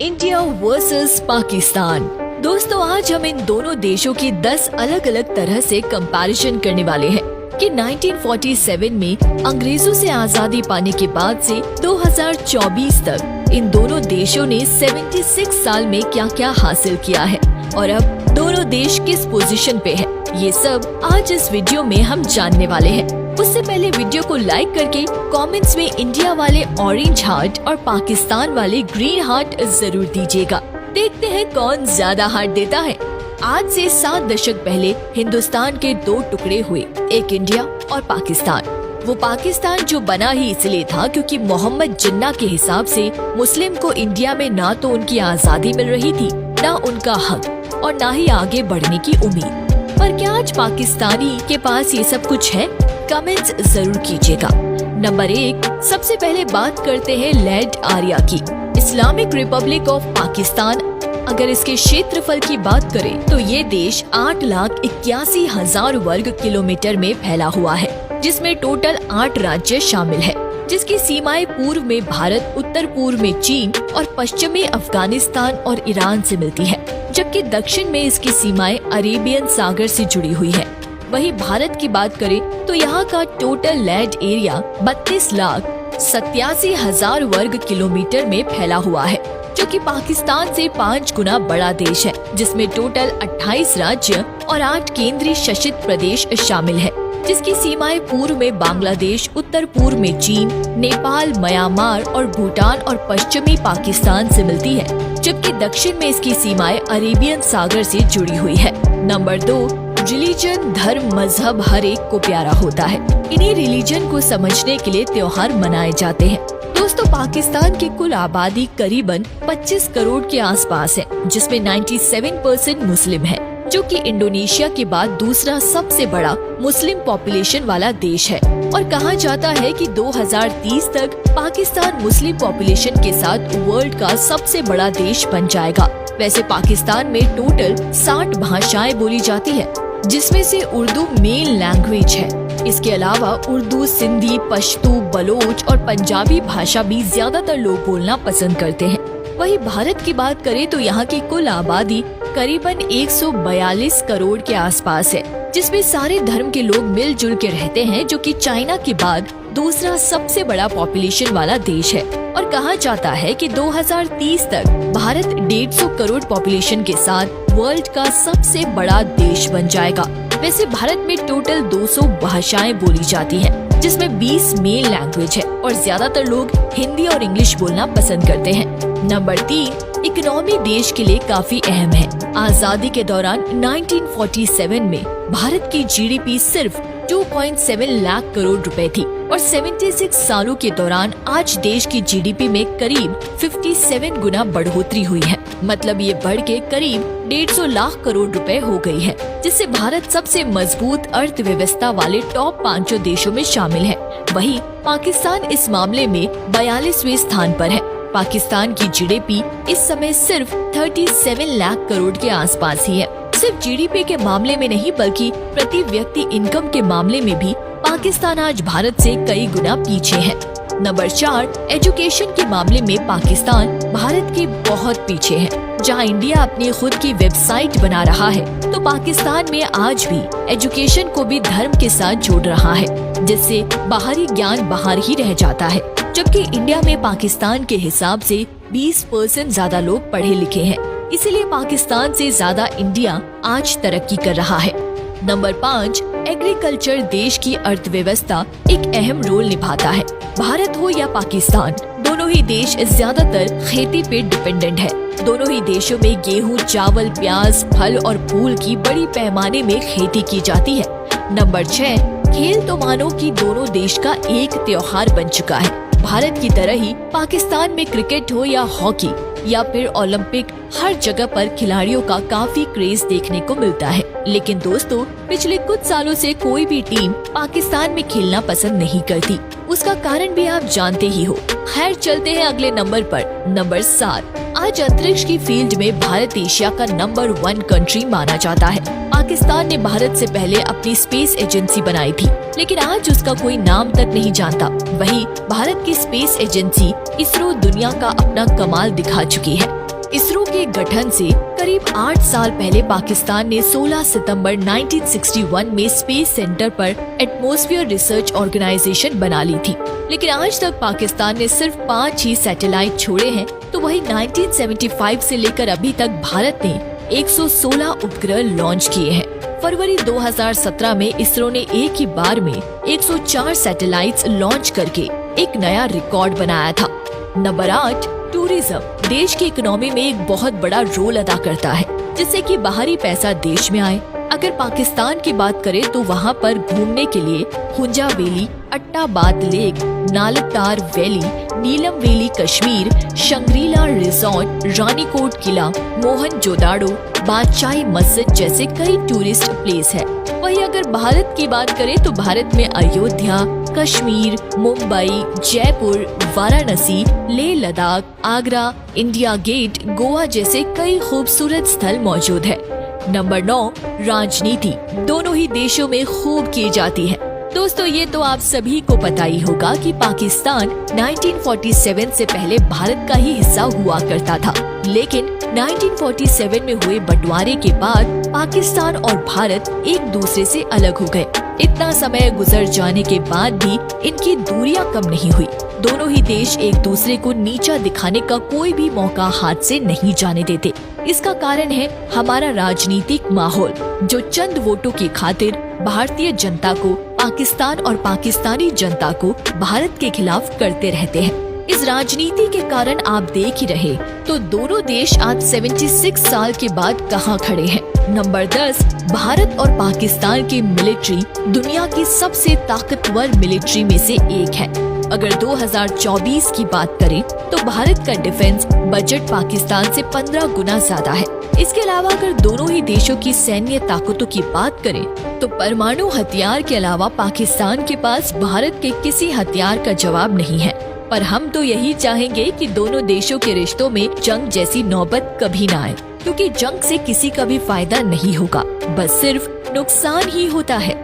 India versus Pakistan. दोस्तों, आज हम इन दोनों देशों की 10 अलग अलग तरह से कंपैरिजन करने वाले हैं कि 1947 में अंग्रेजों से आजादी पाने के बाद से 2024 तक इन दोनों देशों ने 76 साल में क्या क्या हासिल किया है और अब दोनों देश किस पोजीशन पे है, ये सब आज इस वीडियो में हम जानने वाले हैं। उससे पहले वीडियो को लाइक करके कमेंट्स में इंडिया वाले ऑरेंज हार्ट और पाकिस्तान वाले ग्रीन हार्ट जरूर दीजिएगा। देखते हैं कौन ज्यादा हार्ट देता है। आज से 7 दशक पहले हिंदुस्तान के 2 टुकड़े हुए, एक इंडिया और पाकिस्तान। वो पाकिस्तान जो बना ही इसलिए था क्योंकि मोहम्मद जिन्ना के हिसाब से मुस्लिम को इंडिया में ना तो उनकी आजादी मिल रही थी, ना उनका हक और ना ही आगे बढ़ने की उम्मीद। पर क्या आज पाकिस्तानी के पास ये सब कुछ है? कमेंट्स जरूर कीजिएगा। नंबर 1, सबसे पहले बात करते हैं लैंड एरिया की। इस्लामिक रिपब्लिक ऑफ पाकिस्तान, अगर इसके क्षेत्रफल की बात करें तो ये देश 8,81,000 वर्ग किलोमीटर में फैला हुआ है, जिसमें टोटल 8 राज्य शामिल है, जिसकी सीमाएं पूर्व में भारत, उत्तर पूर्व में चीन और पश्चिम में अफगानिस्तान और ईरान से मिलती है, जबकि दक्षिण में इसकी सीमाएं अरेबियन सागर से जुड़ी हुई है। वहीं भारत की बात करें तो यहाँ का टोटल लैंड एरिया 32,87,000 वर्ग किलोमीटर में फैला हुआ है, जो कि पाकिस्तान से 5 गुना बड़ा देश है, जिसमें टोटल 28 राज्य और 8 केंद्रीय शासित प्रदेश शामिल है, जिसकी सीमाएं पूर्व में बांग्लादेश, उत्तर पूर्व में चीन, नेपाल, म्यांमार और भूटान और पश्चिमी पाकिस्तान से मिलती है, जबकि दक्षिण में इसकी सीमाएं अरेबियन सागर से जुड़ी हुई है। नंबर 2, रिलीजन, धर्म, मजहब हर एक को प्यारा होता है। इन्हीं रिलीजन को समझने के लिए त्योहार मनाए जाते हैं। दोस्तों, पाकिस्तान की कुल आबादी करीबन 25 करोड़ के आसपास है, जिसमें 97% मुस्लिम है, जो कि इंडोनेशिया के बाद दूसरा सबसे बड़ा मुस्लिम पॉपुलेशन वाला देश है। और कहा जाता है कि 2030 तक पाकिस्तान मुस्लिम पॉपुलेशन के साथ वर्ल्ड का सबसे बड़ा देश बन जाएगा। वैसे पाकिस्तान में टोटल 60 भाषाएं बोली जाती है, जिसमें से उर्दू मेन लैंग्वेज है। इसके अलावा उर्दू, सिंधी, पश्तो, बलोच और पंजाबी भाषा भी ज्यादातर लोग बोलना पसंद करते हैं। वहीं भारत की बात करें तो यहाँ की कुल आबादी करीबन 142 करोड़ के आसपास है, जिसमें सारे धर्म के लोग मिलजुल के रहते हैं, जो कि चाइना के बाद दूसरा सबसे बड़ा पॉपुलेशन वाला देश है। और कहा जाता है कि 2030 तक भारत 150 करोड़ पॉपुलेशन के साथ वर्ल्ड का सबसे बड़ा देश बन जाएगा। वैसे भारत में टोटल 200 भाषाएं बोली जाती हैं, जिसमें 20 मेन लैंग्वेज है और ज्यादातर लोग हिंदी और इंग्लिश बोलना पसंद करते हैं। नंबर 3, इकोनॉमी देश के लिए काफी अहम है। आजादी के दौरान 1947 में भारत की जीडीपी सिर्फ 2.7 लाख करोड़ रुपए थी और 76 सालों के दौरान आज देश की जीडीपी में करीब 57 गुना बढ़ोतरी हुई है। मतलब ये बढ़ के करीब 150 लाख करोड़ रुपए हो गई है, जिससे भारत सबसे मजबूत अर्थव्यवस्था वाले टॉप 500 देशों में शामिल है। वहीं पाकिस्तान इस मामले में 42वें स्थान पर है। पाकिस्तान की जीडीपी इस समय सिर्फ 37 लाख करोड़ के आसपास ही है। सिर्फ जीडीपी के मामले में नहीं, बल्कि प्रति व्यक्ति इनकम के मामले में भी पाकिस्तान आज भारत से कई गुना पीछे है। नंबर 4, एजुकेशन के मामले में पाकिस्तान भारत के बहुत पीछे है। जहां इंडिया अपनी खुद की वेबसाइट बना रहा है, तो पाकिस्तान में आज भी एजुकेशन को भी धर्म के साथ जोड़ रहा है, जिससे बाहरी ज्ञान बाहर ही रह जाता है। जबकि इंडिया में पाकिस्तान के हिसाब से 20% ज्यादा लोग पढ़े लिखे हैं, इसीलिए पाकिस्तान से ज्यादा इंडिया आज तरक्की कर रहा है। नंबर 5, एग्रीकल्चर देश की अर्थव्यवस्था एक अहम रोल निभाता है। भारत हो या पाकिस्तान, दोनों ही देश ज्यादातर खेती पे डिपेंडेंट है। दोनों ही देशों में गेहूं, चावल, प्याज, फल और फूल की बड़ी पैमाने में खेती की जाती है। नंबर 6, खेल तो मानो कि दोनों देश का एक त्योहार बन चुका है। भारत की तरह ही पाकिस्तान में क्रिकेट हो या हॉकी या फिर ओलंपिक, हर जगह पर खिलाड़ियों का काफी क्रेज देखने को मिलता है। लेकिन दोस्तों, पिछले कुछ सालों से कोई भी टीम पाकिस्तान में खेलना पसंद नहीं करती। उसका कारण भी आप जानते ही हो। खैर, चलते हैं अगले नंबर पर। नंबर 7, आज अंतरिक्ष की फील्ड में भारत एशिया का नंबर 1 कंट्री माना जाता है। पाकिस्तान ने भारत से पहले अपनी स्पेस एजेंसी बनाई थी, लेकिन आज उसका कोई नाम तक नहीं जानता। वहीं भारत की स्पेस एजेंसी इसरो दुनिया का अपना कमाल दिखा चुकी है। इसरो के गठन से करीब 8 साल पहले पाकिस्तान ने 16 सितंबर 1961 में स्पेस सेंटर पर एटमॉस्फेयर रिसर्च ऑर्गेनाइजेशन बना ली थी। लेकिन आज तक पाकिस्तान ने सिर्फ 5 ही सैटेलाइट छोड़े हैं, तो वही 1975 से लेकर अभी तक भारत ने 116 उपग्रह लॉन्च किए हैं। फरवरी 2017 में इसरो ने एक ही बार में 104 सैटेलाइट्स लॉन्च करके एक नया रिकॉर्ड बनाया था। नंबर 8, टूरिज्म देश की इकोनॉमी में एक बहुत बड़ा रोल अदा करता है, जिससे कि बाहरी पैसा देश में आए। अगर पाकिस्तान की बात करें तो वहाँ पर घूमने के लिए Hunza valley, Attabad lake, Naltar valley, Neelum valley Kashmir, Shangrila resort, Ranikot किला, मोहनजोदाड़ो, बादशाही मस्जिद जैसे कई टूरिस्ट प्लेस है। वहीं अगर भारत की बात करें तो भारत में अयोध्या, कश्मीर, मुंबई, जयपुर, वाराणसी, लेह लद्दाख, आगरा, इंडिया गेट, गोवा जैसे कई खूबसूरत स्थल मौजूद है। नंबर 9, राजनीति दोनों ही देशों में खूब की जाती है। दोस्तों, ये तो आप सभी को पता ही होगा कि पाकिस्तान 1947 से पहले भारत का ही हिस्सा हुआ करता था, लेकिन 1947 में हुए बंटवारे के बाद पाकिस्तान और भारत एक दूसरे से अलग हो गए। इतना समय गुजर जाने के बाद भी इनकी दूरियां कम नहीं हुई। दोनों ही देश एक दूसरे को नीचा दिखाने का कोई भी मौका हाथ से नहीं जाने देते। इसका कारण है हमारा राजनीतिक माहौल, जो चंद वोटों की खातिर भारतीय जनता को पाकिस्तान और पाकिस्तानी जनता को भारत के खिलाफ करते रहते हैं। इस राजनीति के कारण आप देख ही रहे तो दोनों देश आज 76 साल के बाद कहां खड़े हैं। नंबर 10, भारत और पाकिस्तान की मिलिट्री दुनिया की सबसे ताकतवर मिलिट्री में से एक है। अगर 2024 की बात करें तो भारत का डिफेंस बजट पाकिस्तान से 15 गुना ज्यादा है। इसके अलावा अगर दोनों ही देशों की सैन्य ताकतों की बात करें तो परमाणु हथियार के अलावा पाकिस्तान के पास भारत के किसी हथियार का जवाब नहीं है। पर हम तो यही चाहेंगे कि दोनों देशों के रिश्तों में जंग जैसी नौबत कभी ना आए, क्योंकि जंग से किसी का भी फायदा नहीं होगा, बस सिर्फ नुकसान ही होता है।